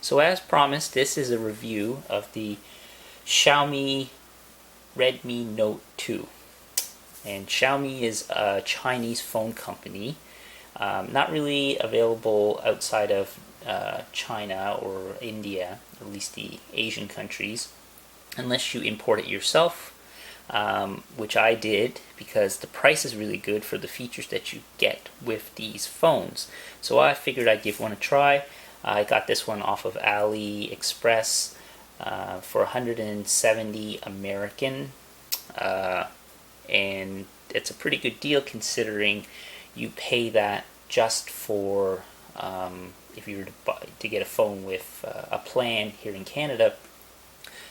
So as promised, this is a review of the Xiaomi Redmi Note 2. And Xiaomi is a Chinese phone company, not really available outside of China or India, at least the Asian countries, unless you import it yourself, which I did because the price is really good for the features that you get with these phones. So I figured I'd give one a try. I got this one off of AliExpress for 170 American, and it's a pretty good deal considering you pay that just for if you were to get a phone with a plan here in Canada.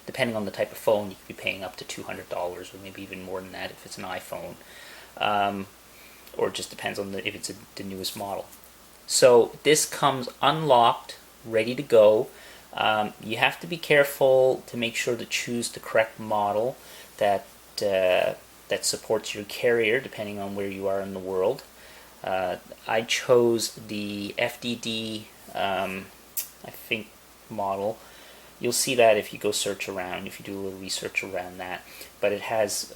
Depending on the type of phone, you could be paying up to $200 or maybe even more than that if it's an iPhone, or it just depends on if it's the newest model. So this comes unlocked, ready to go. You have to be careful to make sure to choose the correct model that supports your carrier, depending on where you are in the world. I chose the FDD, I think, model. You'll see that if you go search around, if you do a little research around that. But it has,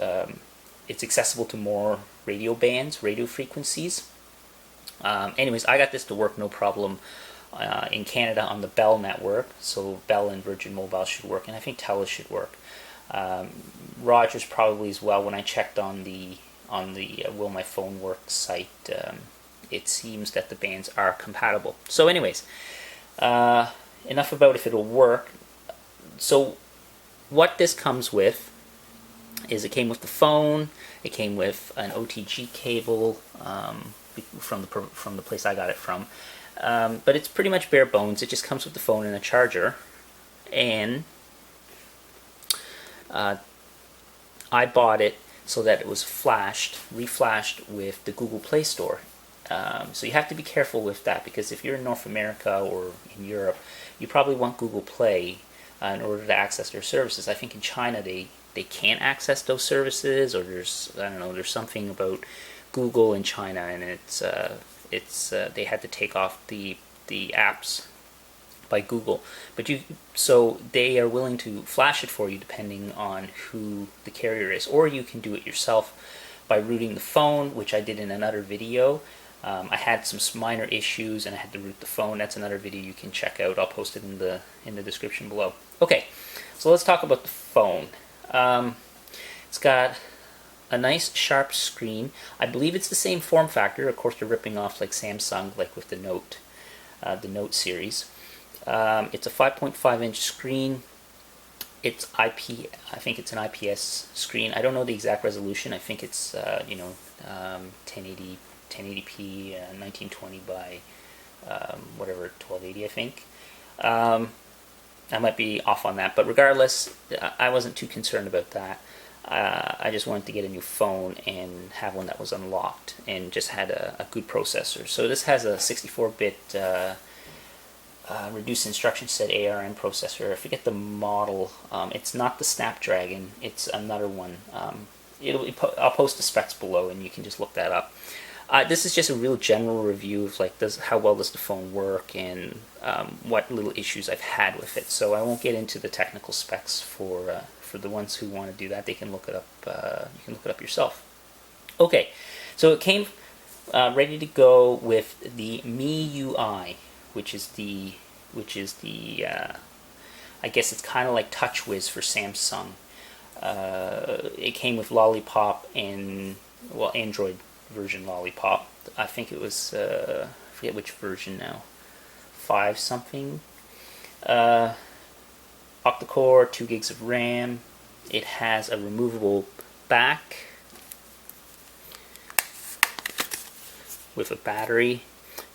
it's accessible to more radio bands, radio frequencies. Anyways, I got this to work no problem in Canada on the Bell network, so Bell and Virgin Mobile should work, and I think Telus should work. Rogers probably as well. When I checked on the Will My Phone Work site, it seems that the bands are compatible. So anyways, enough about if it'll work. So what this comes with is it came with the phone, it came with an OTG cable from the place I got it from, but it's pretty much bare bones. It just comes with the phone and a charger, and I bought it so that it was reflashed with the Google Play Store. So you have to be careful with that, because if you're in North America or in Europe, you probably want Google Play in order to access their services. I think in China they can't access those services, or there's something about Google in China, and they had to take off the apps by Google. So they are willing to flash it for you depending on who the carrier is, or you can do it yourself by rooting the phone, which I did in another video. I had some minor issues and I had to root the phone. That's another video you can check out. I'll post it in the description below. Okay, so let's talk about the phone. It's got a nice sharp screen. I believe it's the same form factor. Of course, they're ripping off like Samsung, like with the Note series. It's a 5.5-inch screen. It's I think it's an IPS screen. I don't know the exact resolution. I think it's 1080p 1920 by whatever 1280, I think. I might be off on that, but regardless, I wasn't too concerned about that. I just wanted to get a new phone and have one that was unlocked and just had a good processor. So this has a 64-bit reduced instruction set ARM processor. I forget the model. It's not the Snapdragon. It's another one. I'll post the specs below, and you can just look that up. This is just a real general review of how well does the phone work, and what little issues I've had with it. So I won't get into the technical specs for the ones who want to do that. They can look it up. You can look it up yourself. Okay, so it came ready to go with the MIUI, which is the I guess it's kind of like TouchWiz for Samsung. It came with Lollipop and Android version Lollipop. I think it was I forget which version now, 5 something. Octa-core, 2 gigs of RAM. It has a removable back with a battery,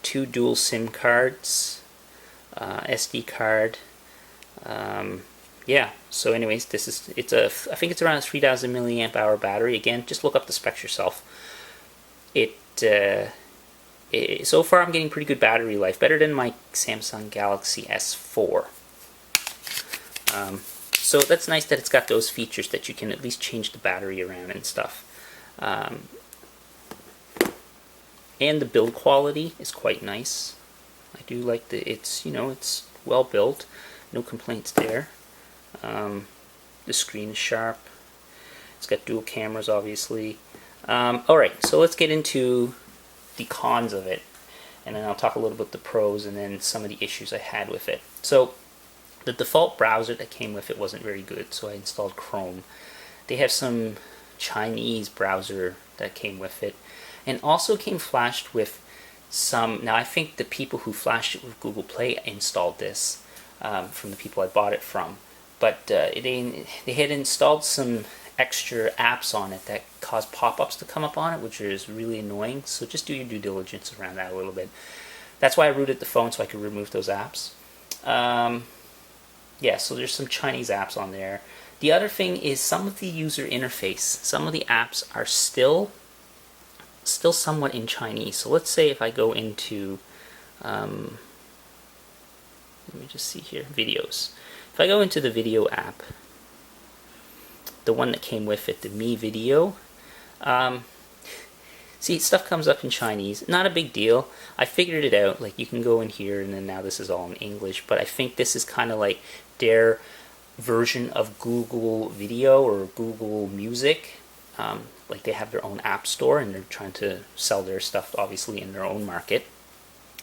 2 dual SIM cards, SD card. Yeah. So, anyways, I think it's around a 3,000 milliamp hour battery. Again, just look up the specs yourself. So far I'm getting pretty good battery life, better than my Samsung Galaxy S4. So that's nice that it's got those features that you can at least change the battery around and stuff. And the build quality is quite nice. I do like it's well built, no complaints there. The screen is sharp. It's got dual cameras, obviously. Alright, so let's get into the cons of it, and then I'll talk a little about the pros and then some of the issues I had with it. So the default browser that came with it wasn't very good, so I installed Chrome. They have some Chinese browser that came with it, and also came flashed with some. Now I think the people who flashed it with Google Play installed this from the people I bought it from, but they had installed some extra apps on it that cause pop-ups to come up on it, which is really annoying. So just do your due diligence around that a little bit. That's why I rooted the phone, so I could remove those apps. Yeah, so there's some Chinese apps on there. The other thing is some of the user interface. Some of the apps are still somewhat in Chinese. So let's say if I go into, let me just see here, videos. If I go into the video app, the one that came with it, the Mi Video, see, stuff comes up in Chinese. Not a big deal. I figured it out. Like, you can go in here, and then now this is all in English. But I think this is kind of like their version of Google Video or Google Music. Like, they have their own app store, and they're trying to sell their stuff, obviously, in their own market.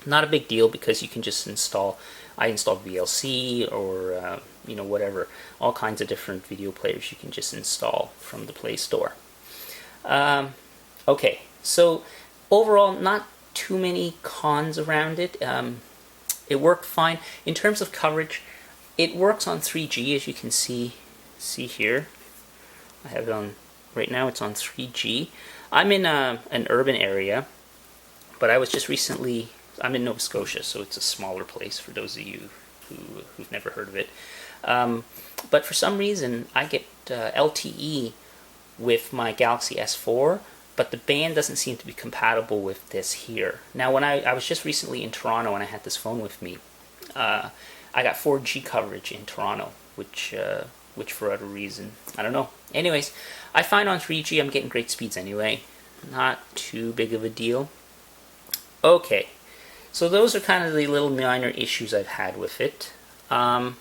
Not a big deal because you can just install. I installed VLC or whatever, all kinds of different video players you can just install from the Play Store. Okay, so overall, not too many cons around it. It worked fine in terms of coverage. It works on 3G, as you can see here. I have it on right now. It's on 3G. I'm in an urban area, but I was just recently. I'm in Nova Scotia, so it's a smaller place for those of you who've never heard of it. But for some reason, I get LTE with my Galaxy S4, but the band doesn't seem to be compatible with this here. Now, when I was just recently in Toronto and I had this phone with me, I got 4G coverage in Toronto, which for whatever reason, I don't know. Anyways, I find on 3G I'm getting great speeds anyway. Not too big of a deal. Okay. So those are kind of the little minor issues I've had with it. Now,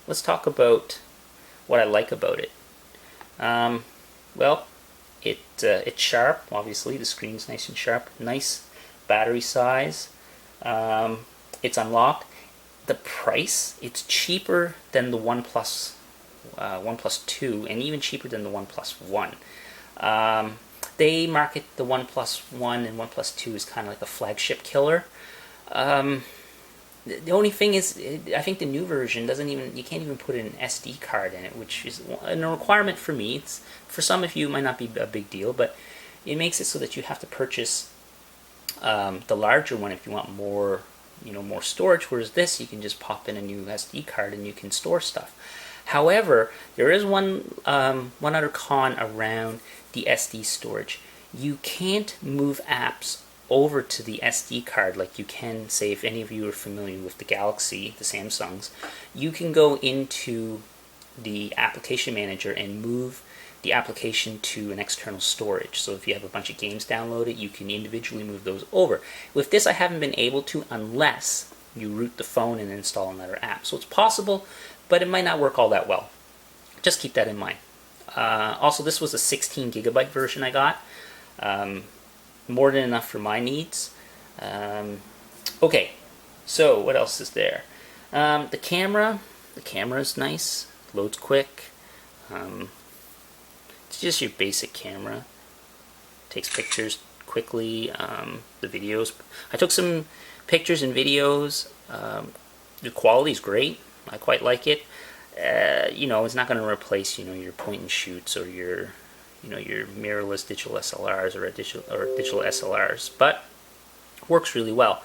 let's talk about what I like about it. Well, it's sharp, obviously. The screen's nice and sharp. Nice battery size. It's unlocked. The price, it's cheaper than the OnePlus 2, and even cheaper than the OnePlus 1. They market the OnePlus 1 and OnePlus 2 as kind of like a flagship killer. The only thing is, I think the new version you can't even put an SD card in it, which is a requirement for me. It's, for some of you, it might not be a big deal, but it makes it so that you have to purchase the larger one if you want more storage, whereas this, you can just pop in a new SD card and you can store stuff. However, there is one other con around the SD storage. You can't move apps over to the SD card like you can, say, if any of you are familiar with the Galaxy, the Samsungs, you can go into the application manager and move the application to an external storage. So if you have a bunch of games downloaded, you can individually move those over. With this, I haven't been able to unless you root the phone and install another app. So it's possible, but it might not work all that well. Just keep that in mind. Also, this was a 16 gigabyte version I got. More than enough for my needs. Okay, so what else is there? The camera is nice, loads quick. It's just your basic camera. Takes pictures quickly. The videos, I took some pictures and videos. The quality is great. I quite like it. It's not going to replace your point and shoots or your mirrorless digital SLRs or digital SLRs, but works really well.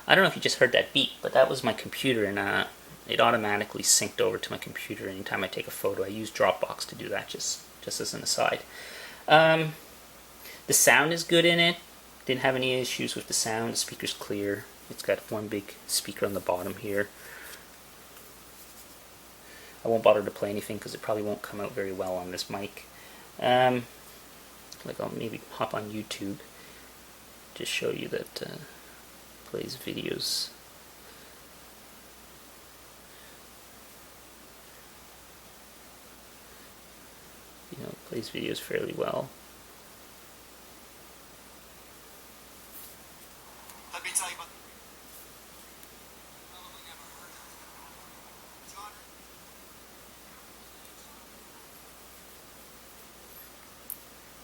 I don't know if you just heard that beep, but that was my computer, and it automatically synced over to my computer anytime I take a photo. I use Dropbox to do that, just as an aside. The sound is good in it. Didn't have any issues with the sound. The speaker's clear. It's got one big speaker on the bottom here. I won't bother to play anything because it probably won't come out very well on this mic. Like, I'll maybe hop on YouTube, just show you that plays videos. It plays videos fairly well. Let me tell you about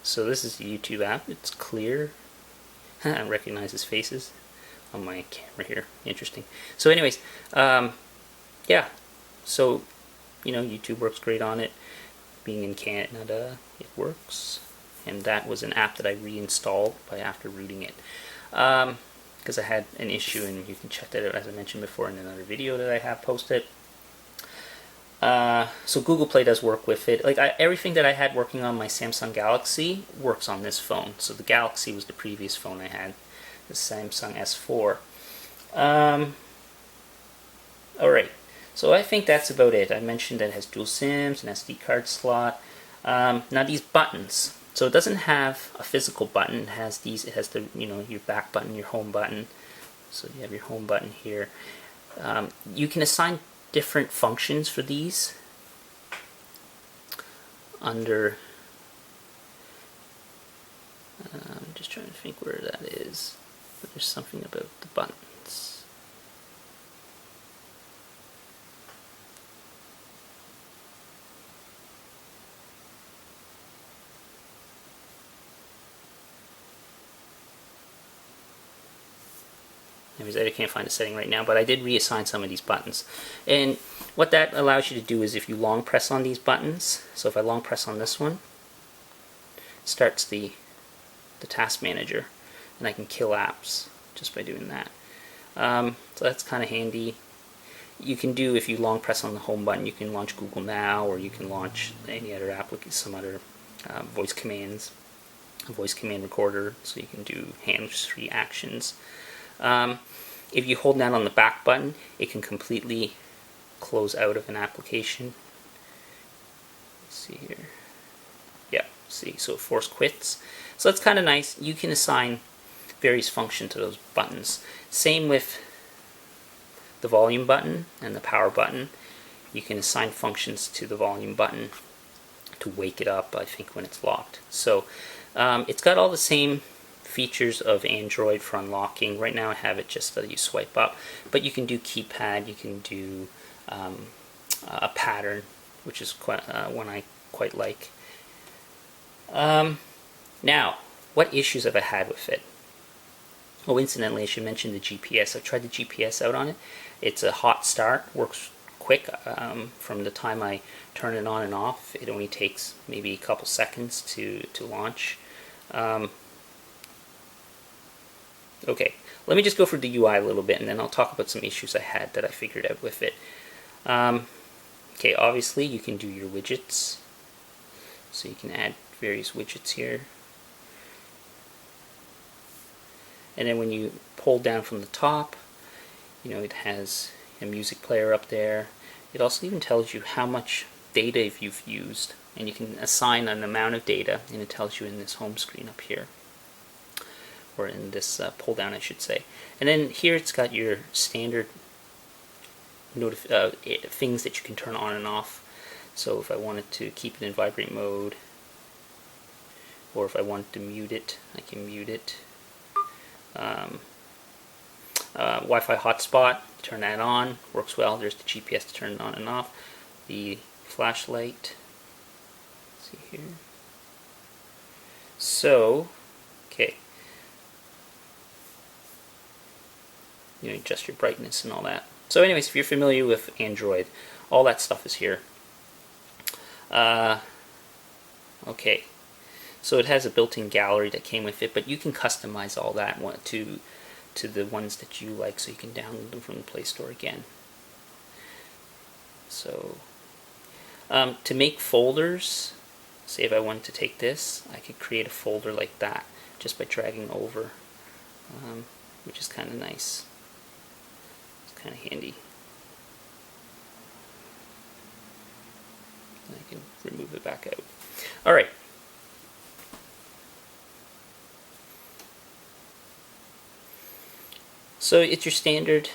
So this is the YouTube app. It's clear. I recognize his faces on my camera here. Interesting. So anyways, yeah. So, YouTube works great on it. Being in Canada, it works. And that was an app that I reinstalled after rooting it. Because I had an issue, and you can check that out, as I mentioned before, in another video that I have posted. So Google Play does work with it. Everything that I had working on my Samsung Galaxy works on this phone. So the Galaxy was the previous phone I had, the Samsung S4. Alright, so I think that's about it. I mentioned that it has dual SIMs, an SD card slot. Now these buttons. So it doesn't have a physical button. It has these. It has the your back button, your home button. So you have your home button here. You can assign different functions for these under. I'm just trying to think where that is. But there's something about the buttons. Anyways, I can't find a setting right now, but I did reassign some of these buttons. And what that allows you to do is if you long press on these buttons, so if I long press on this one, it starts the task manager, and I can kill apps just by doing that. So that's kind of handy. You can do, if you long press on the home button, you can launch Google Now, or you can launch any other application, some other voice commands, a voice command recorder, so you can do hands-free actions. If you hold down on the back button, it can completely close out of an application. Let's see here. Yeah, see, so it force quits. So that's kind of nice. You can assign various functions to those buttons. Same with the volume button and the power button. You can assign functions to the volume button to wake it up, I think, when it's locked. So it's got all the same features of Android for unlocking. Right now I have it just that you swipe up, but you can do keypad, you can do a pattern, which is one I quite like. Now, what issues have I had with it? Oh, incidentally, I should mention the GPS. I've tried the GPS out on it. It's a hot start, works quick. From the time I turn it on and off, it only takes maybe a couple seconds to launch. Okay, let me just go through the UI a little bit, and then I'll talk about some issues I had that I figured out with it. Okay, obviously you can do your widgets, so you can add various widgets here. And then when you pull down from the top, it has a music player up there. It also even tells you how much data you've used, and you can assign an amount of data, and it tells you in this home screen up here, or in this pull down, I should say. And then here it's got your standard things that you can turn on and off. So if I wanted to keep it in vibrate mode, or if I wanted to mute it, I can mute it. Wi-Fi hotspot, turn that on, works well. There's the GPS to turn it on and off. The flashlight, let's see here. So, okay. Adjust your brightness and all that. So anyways, if you're familiar with Android, all that stuff is here. Okay, so it has a built-in gallery that came with it, but you can customize all that to the ones that you like, so you can download them from the Play Store again. So to make folders, say if I wanted to take this, I could create a folder like that just by dragging over, which is kind of nice. It's kind of handy. I can remove it back out. Alright. So it's your standard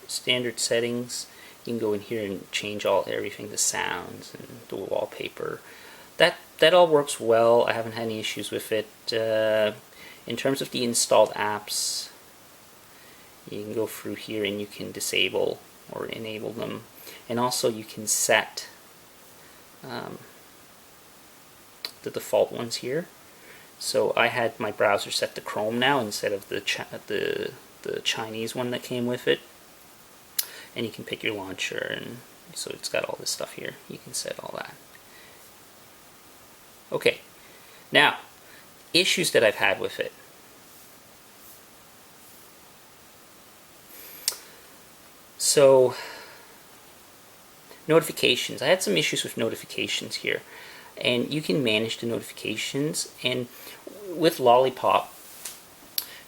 settings. You can go in here and change everything, the sounds and the wallpaper. That all works well. I haven't had any issues with it. In terms of the installed apps, you can go through here and you can disable or enable them, and also you can set the default ones here. So I had my browser set to Chrome now instead of the Chinese one that came with it. And you can pick your launcher, and so it's got all this stuff here. You can set all that. Okay, now issues that I've had with it. So notifications. I had some issues with notifications here, and you can manage the notifications. And with Lollipop,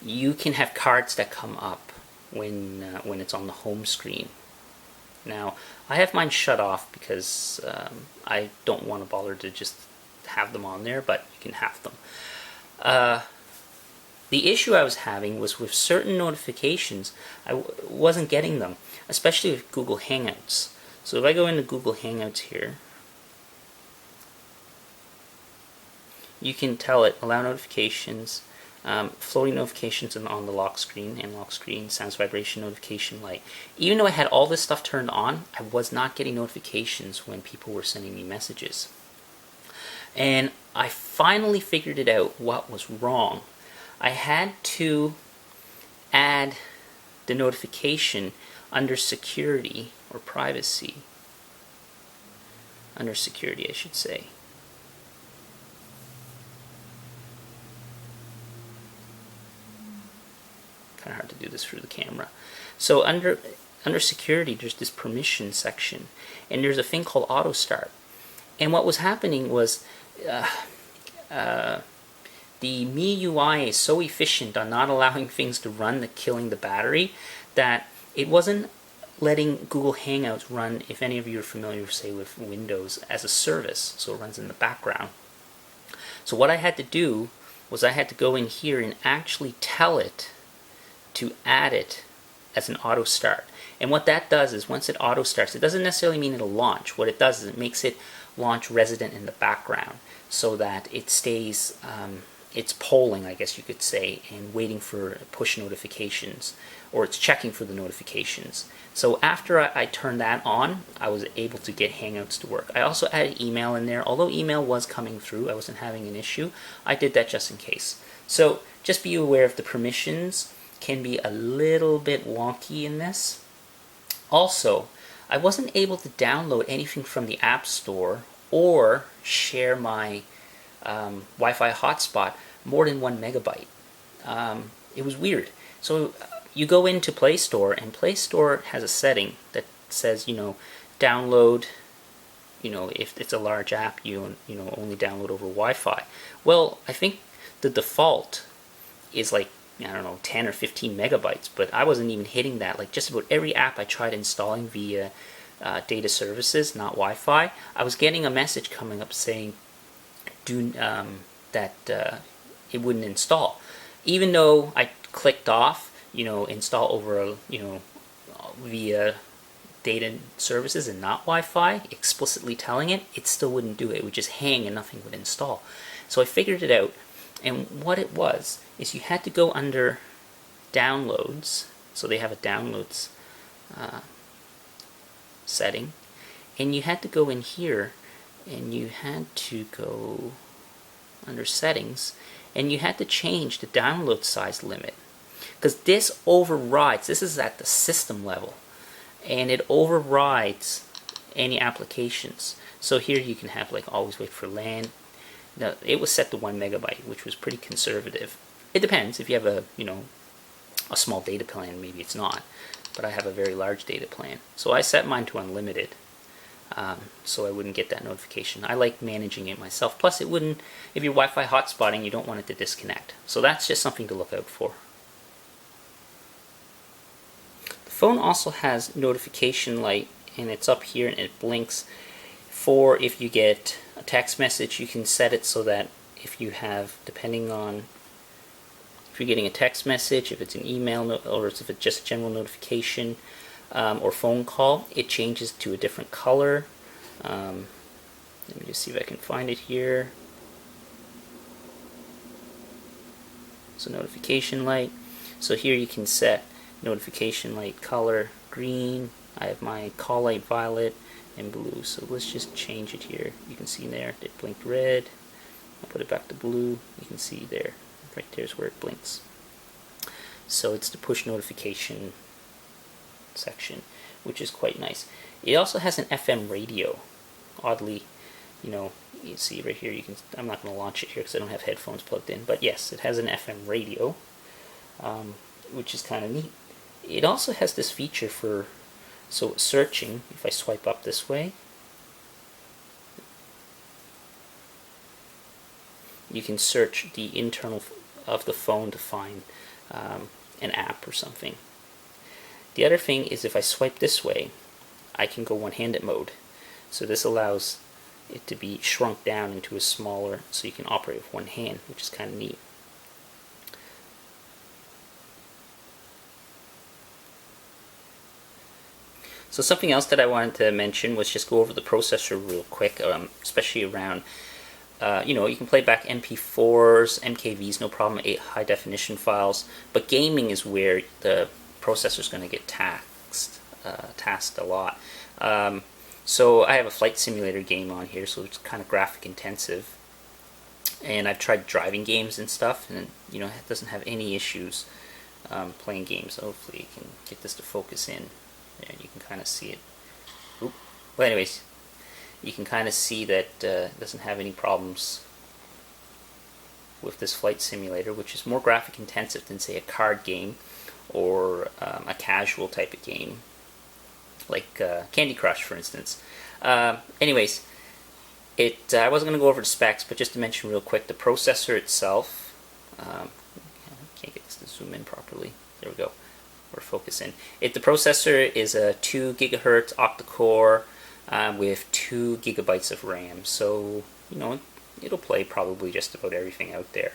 you can have cards that come up when it's on the home screen. Now, I have mine shut off because I don't want to bother to just have them on there, but you can have them. The issue I was having was with certain notifications, I wasn't getting them, especially with Google Hangouts. So if I go into Google Hangouts here, you can tell it allow notifications, floating notifications on the lock screen, and lock screen, sounds vibration notification light. Even though I had all this stuff turned on, I was not getting notifications when people were sending me messages. And I finally figured it out what was wrong. I had to add the notification under security or privacy. Under security, I should say. Kind of hard to do this through the camera. So under security, there's this permission section, and there's a thing called auto start. And what was happening was the MIUI is so efficient on not allowing things to run, killing the battery, that it wasn't letting Google Hangouts run, if any of you are familiar, say, with Windows, as a service, so it runs in the background. So what I had to do was I had to go in here and actually tell it to add it as an auto start. And what that does is once it auto starts, it doesn't necessarily mean it'll launch. What it does is it makes it launch resident in the background so that it stays, it's polling, I guess you could say, and waiting for push notifications, or it's checking for the notifications. So after I turned that on, I was able to get Hangouts to work. I also added email in there. Although email was coming through, I wasn't having an issue. I did that just in case. So just be aware of the permissions can be a little bit wonky in this. Also, I wasn't able to download anything from the App Store or share my Wi-Fi hotspot more than 1 megabyte. It was weird. So you go into Play Store, and Play Store has a setting that says, download, if it's a large app, only download over Wi-Fi. Well, I think the default is like, 10 or 15 megabytes, but I wasn't even hitting that. Like just about every app I tried installing via data services, not Wi-Fi, I was getting a message coming up saying that it wouldn't install. Even though I clicked off, install over, via data services and not Wi-Fi, explicitly telling it, it still wouldn't do it. It would just hang and nothing would install. So I figured it out. And what it was is you had to go under downloads, so they have a downloads setting, and you had to go in here and you had to go under settings and you had to change the download size limit, because this overrides, this is at the system level, and it overrides any applications. So here you can have like always wait for LAN. Now, it was set to 1 megabyte, which was pretty conservative. It depends. If you have a small data plan, maybe it's not. But I have a very large data plan. So I set mine to unlimited, so I wouldn't get that notification. I like managing it myself. Plus, it wouldn't, if you're Wi-Fi hotspotting, you don't want it to disconnect. So that's just something to look out for. The phone also has notification light, and it's up here and it blinks. For if you get a text message, you can set it so that if you have, depending on if you're getting a text message, if it's an email, or if it's just a general notification or phone call, it changes to a different color. Let me just see if I can find it here. So notification light. So here you can set notification light color green. I have my call light violet and blue. So let's just change it here. You can see there it blinked red. I'll put it back to blue. You can see there, right there's where it blinks. So it's the push notification section, which is quite nice. It also has an FM radio. Oddly, you see right here, I'm not going to launch it here because I don't have headphones plugged in, but yes, it has an FM radio, which is kind of neat. It also has this feature for searching. If I swipe up this way, you can search the internal of the phone to find an app or something. The other thing is if I swipe this way, I can go one-handed mode. So this allows it to be shrunk down into a smaller, so you can operate with one hand, which is kind of neat. So something else that I wanted to mention was just go over the processor real quick, especially around, you can play back MP4s, MKVs, no problem, 8 high definition files, but gaming is where the processor is going to get tasked a lot. So I have a flight simulator game on here, so it's kind of graphic intensive, and I've tried driving games and stuff, and it doesn't have any issues playing games. Hopefully you can get this to focus in, and you can kind of see it. Oop. Well, anyways, you can kind of see that it doesn't have any problems with this flight simulator, which is more graphic intensive than, say, a card game or a casual type of game like Candy Crush, for instance. Anyways, I wasn't going to go over the specs, but just to mention real quick, the processor itself, I can't get this to zoom in properly. There we go. We're focusing. The processor is a 2 gigahertz octa-core with 2 gigabytes of RAM. So, it'll play probably just about everything out there.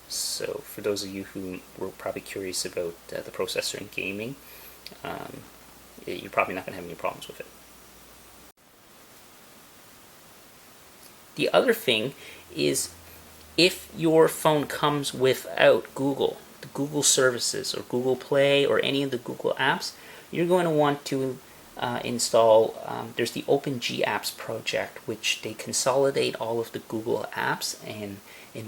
So, for those of you who were probably curious about the processor in gaming, you're probably not going to have any problems with it. The other thing is, if your phone comes without Google, the Google services or Google Play or any of the Google apps, you're going to want to install, there's the OpenGApps project, which they consolidate all of the Google apps in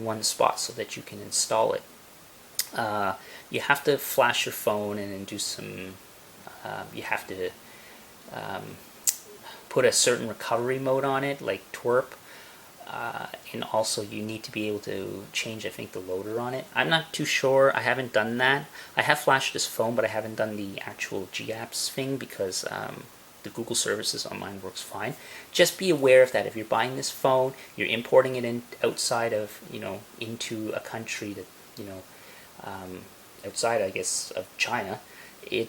one spot so that you can install it. You have to flash your phone and then do some, you have to put a certain recovery mode on it, like twerp. And also you need to be able to change, I think, the loader on it. I'm not too sure. I haven't done that. I have flashed this phone, but I haven't done the actual GApps thing because the Google services on mine works fine. Just be aware of that. If you're buying this phone, you're importing it in outside of, into a country that, outside, I guess, of China, it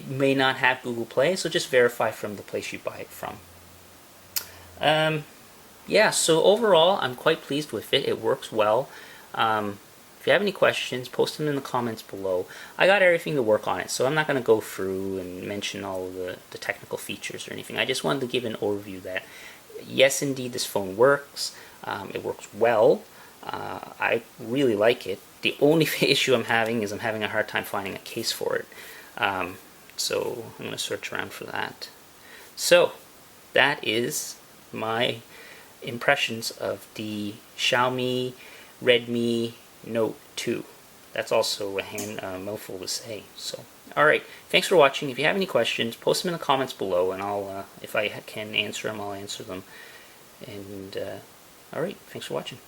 may not have Google Play, so just verify from the place you buy it from. Yeah, so overall, I'm quite pleased with it. It works well. If you have any questions, post them in the comments below. I got everything to work on it, so I'm not going to go through and mention all of the technical features or anything. I just wanted to give an overview that, yes, indeed, this phone works. It works well. I really like it. The only issue I'm having is I'm having a hard time finding a case for it. So I'm going to search around for that. So that is my impressions of the Xiaomi Redmi Note 2. That's also a mouthful to say. So, alright, thanks for watching. If you have any questions, post them in the comments below, and I'll, if I can answer them, I'll answer them. And, alright, thanks for watching.